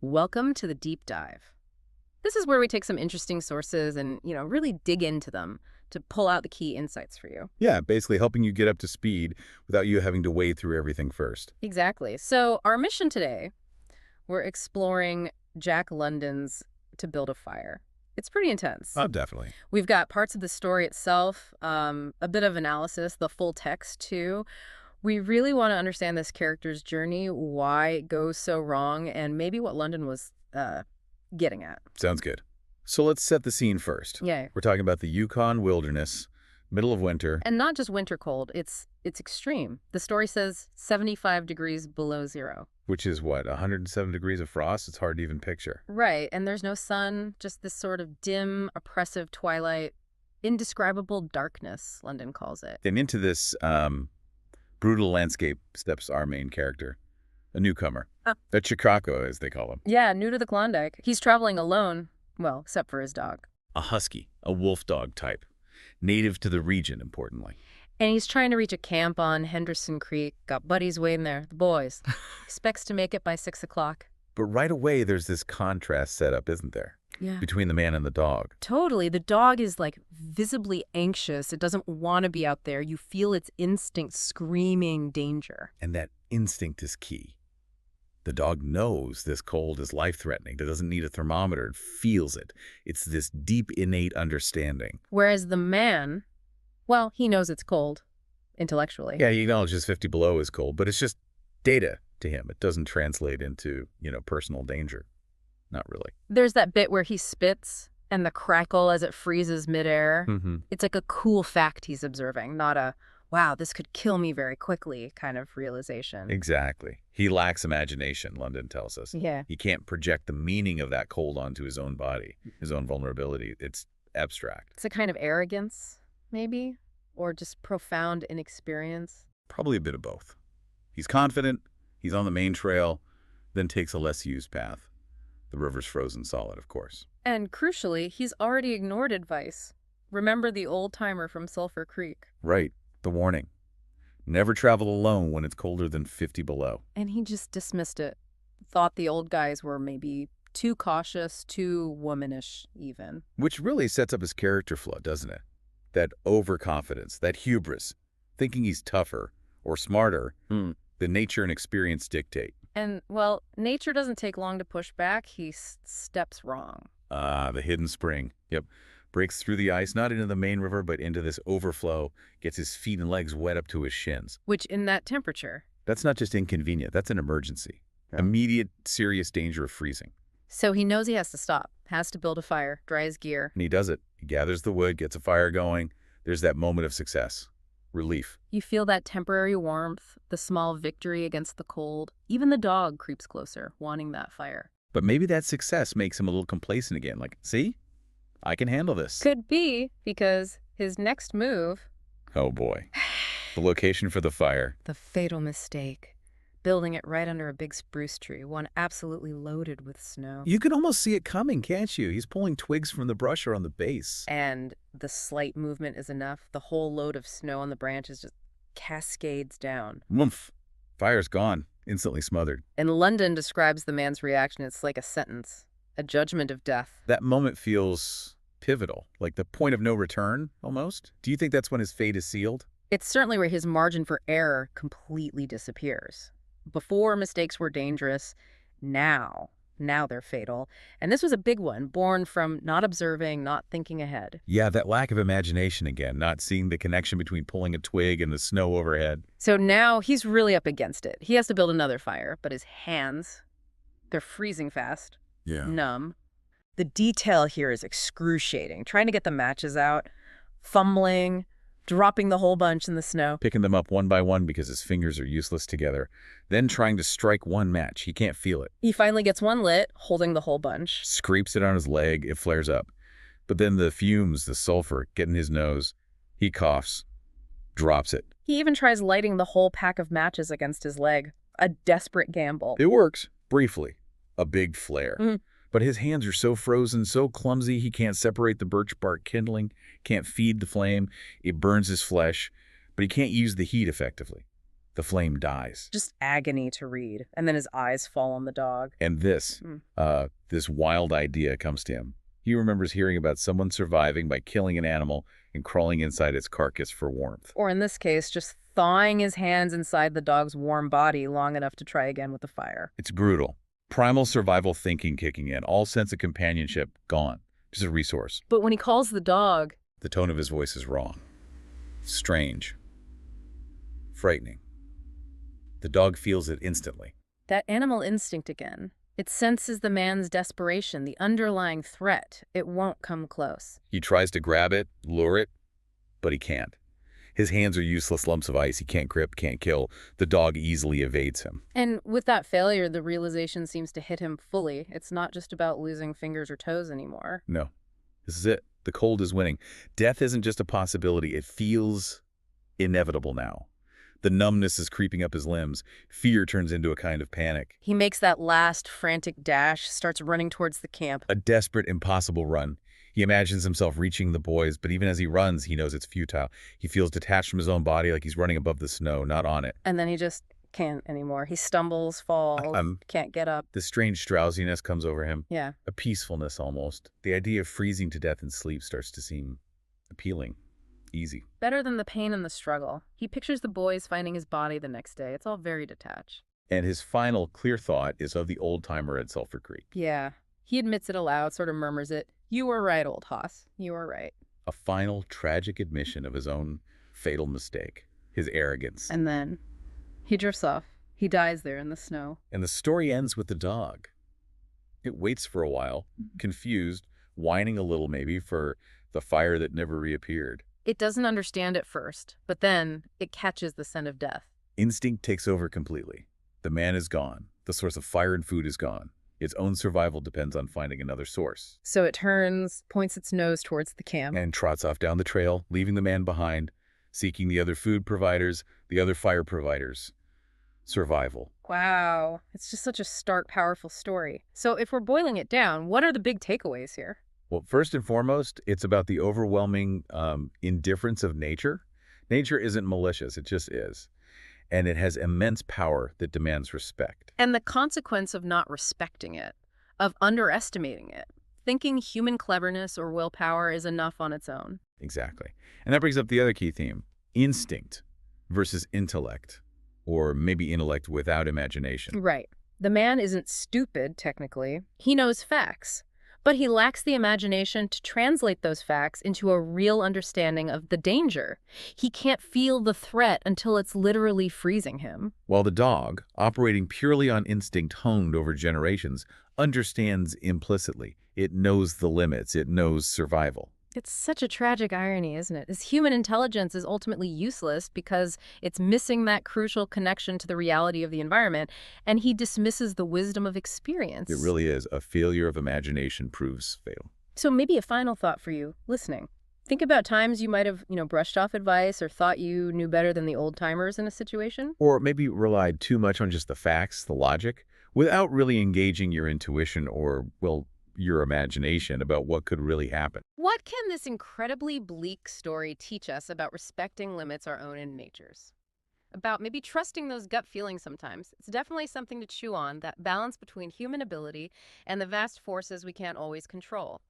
Welcome to the deep dive. This is where we take some interesting sources and, really dig into them to pull out the key insights for you. Yeah, basically helping you get up to speed without you having to wade through everything first. Exactly. So, our mission today, we're exploring Jack London's To Build a Fire. It's pretty intense. Oh, definitely. We've got parts of the story itself, a bit of analysis, the full text too. We really want to understand this character's journey, why it goes so wrong, and maybe what London was getting at. Sounds good. So let's set the scene first. Yeah. We're talking about the Yukon wilderness, middle of winter. And not just winter cold, it's extreme. The story says 75 degrees below zero. Which is what, 107 degrees of frost? It's hard to even picture. Right, and there's no sun, just this sort of dim, oppressive twilight, indescribable darkness, London calls it. And into this brutal landscape steps our main character, a newcomer. A Chicago, as they call him. Yeah, new to the Klondike. He's traveling alone, well, except for his dog. A husky, a wolf dog type, native to the region, importantly. And he's trying to reach a camp on Henderson Creek. Got buddies waiting there, the boys. Expects to make it by 6 o'clock. But right away, there's this contrast set up, isn't there? Yeah. Between the man and the dog. Totally. The dog is visibly anxious. It doesn't want to be out there. You feel its instinct screaming danger. And that instinct is key. The dog knows this cold is life-threatening. It doesn't need a thermometer. It feels it. It's this deep, innate understanding. Whereas the man, well, he knows it's cold, intellectually. Yeah, he acknowledges 50 below is cold, but it's just data to him. It doesn't translate into, personal danger. Not really. There's that bit where he spits and the crackle as it freezes midair. Mm-hmm. It's like a cool fact he's observing, not a, wow, this could kill me very quickly kind of realization. Exactly. He lacks imagination, London tells us. Yeah. He can't project the meaning of that cold onto his own body, his own vulnerability. It's abstract. It's a kind of arrogance, maybe, or just profound inexperience. Probably a bit of both. He's confident, he's on the main trail, then takes a less used path. The river's frozen solid, of course. And crucially, he's already ignored advice. Remember the old-timer from Sulphur Creek. Right. The warning. Never travel alone when it's colder than 50 below. And he just dismissed it. Thought the old guys were maybe too cautious, too womanish even. Which really sets up his character flaw, doesn't it? That overconfidence, that hubris, thinking he's tougher or smarter than nature and experience dictate. And, well, nature doesn't take long to push back. He steps wrong. The hidden spring. Yep. Breaks through the ice, not into the main river, but into this overflow, gets his feet and legs wet up to his shins. Which, in that temperature. That's not just inconvenient, that's an emergency. Yeah. Immediate, serious danger of freezing. So he knows he has to stop, has to build a fire, dry his gear. And he does it. He gathers the wood, gets a fire going. There's that moment of success. Relief. You feel that temporary warmth, the small victory against the cold. Even the dog creeps closer, wanting that fire. But maybe that success makes him a little complacent again. Like, see? I can handle this. Could be, because his next move... Oh, boy. The location for the fire. The fatal mistake. Building it right under a big spruce tree, one absolutely loaded with snow. You can almost see it coming, can't you? He's pulling twigs from the brush or on the base. And the slight movement is enough. The whole load of snow on the branches just cascades down. Woomph. Fire's gone. Instantly smothered. And London describes the man's reaction. It's like a sentence, a judgment of death. That moment feels pivotal, like the point of no return, almost. Do you think that's when his fate is sealed? It's certainly where his margin for error completely disappears. Before, mistakes were dangerous. Now they're fatal. And this was a big one, born from not observing, not thinking ahead. Yeah, that lack of imagination again, not seeing the connection between pulling a twig and the snow overhead. So now he's really up against it. He has to build another fire, but his hands, they're freezing fast, numb. The detail here is excruciating. Trying to get the matches out, fumbling, dropping the whole bunch in the snow. Picking them up one by one because his fingers are useless together. Then trying to strike one match. He can't feel it. He finally gets one lit, holding the whole bunch. Scrapes it on his leg. It flares up. But then the fumes, the sulfur, get in his nose. He coughs. Drops it. He even tries lighting the whole pack of matches against his leg. A desperate gamble. It works. Briefly. A big flare. Mm-hmm. But his hands are so frozen, so clumsy, he can't separate the birch bark kindling, can't feed the flame. It burns his flesh, but he can't use the heat effectively. The flame dies. Just agony to read. And then his eyes fall on the dog. And this wild idea comes to him. He remembers hearing about someone surviving by killing an animal and crawling inside its carcass for warmth. Or in this case, just thawing his hands inside the dog's warm body long enough to try again with the fire. It's brutal. Primal survival thinking kicking in. All sense of companionship gone. Just a resource. But when he calls the dog... The tone of his voice is wrong. Strange. Frightening. The dog feels it instantly. That animal instinct again. It senses the man's desperation, the underlying threat. It won't come close. He tries to grab it, lure it, but he can't. His hands are useless lumps of ice. He can't grip, can't kill. The dog easily evades him. And with that failure, the realization seems to hit him fully. It's not just about losing fingers or toes anymore. No. This is it. The cold is winning. Death isn't just a possibility. It feels inevitable now. The numbness is creeping up his limbs. Fear turns into a kind of panic. He makes that last frantic dash, starts running towards the camp. A desperate, impossible run. He imagines himself reaching the boys, but even as he runs, he knows it's futile. He feels detached from his own body, like he's running above the snow, not on it. And then he just can't anymore. He stumbles, falls, can't get up. This strange drowsiness comes over him. Yeah. A peacefulness almost. The idea of freezing to death in sleep starts to seem appealing. Easy. Better than the pain and the struggle. He pictures the boys finding his body the next day. It's all very detached. And his final clear thought is of the old-timer at Sulphur Creek. Yeah. He admits it aloud, sort of murmurs it. You were right, old Hoss. You were right. A final tragic admission of his own fatal mistake. His arrogance. And then he drifts off. He dies there in the snow. And the story ends with the dog. It waits for a while, confused, whining a little maybe for the fire that never reappeared. It doesn't understand at first, but then it catches the scent of death. Instinct takes over completely. The man is gone. The source of fire and food is gone. Its own survival depends on finding another source. So it turns, points its nose towards the camp. And trots off down the trail, leaving the man behind, seeking the other food providers, the other fire providers. Survival. Wow. It's just such a stark, powerful story. So if we're boiling it down, what are the big takeaways here? Well, first and foremost, it's about the overwhelming indifference of nature. Nature isn't malicious, it just is. And it has immense power that demands respect. And the consequence of not respecting it, of underestimating it, thinking human cleverness or willpower is enough on its own. Exactly. And that brings up the other key theme, instinct versus intellect, or maybe intellect without imagination. Right. The man isn't stupid, technically. He knows facts. But he lacks the imagination to translate those facts into a real understanding of the danger. He can't feel the threat until it's literally freezing him. While the dog, operating purely on instinct honed over generations, understands implicitly. It knows the limits. It knows survival. It's such a tragic irony, isn't it? His human intelligence is ultimately useless because it's missing that crucial connection to the reality of the environment, and he dismisses the wisdom of experience. It really is. A failure of imagination proves fatal. So maybe a final thought for you, listening. Think about times you might have, brushed off advice or thought you knew better than the old-timers in a situation. Or maybe relied too much on just the facts, the logic, without really engaging your intuition or, well, your imagination about what could really happen. What can this incredibly bleak story teach us about respecting limits our own and nature's? About maybe trusting those gut feelings sometimes. It's definitely something to chew on, that balance between human ability and the vast forces we can't always control.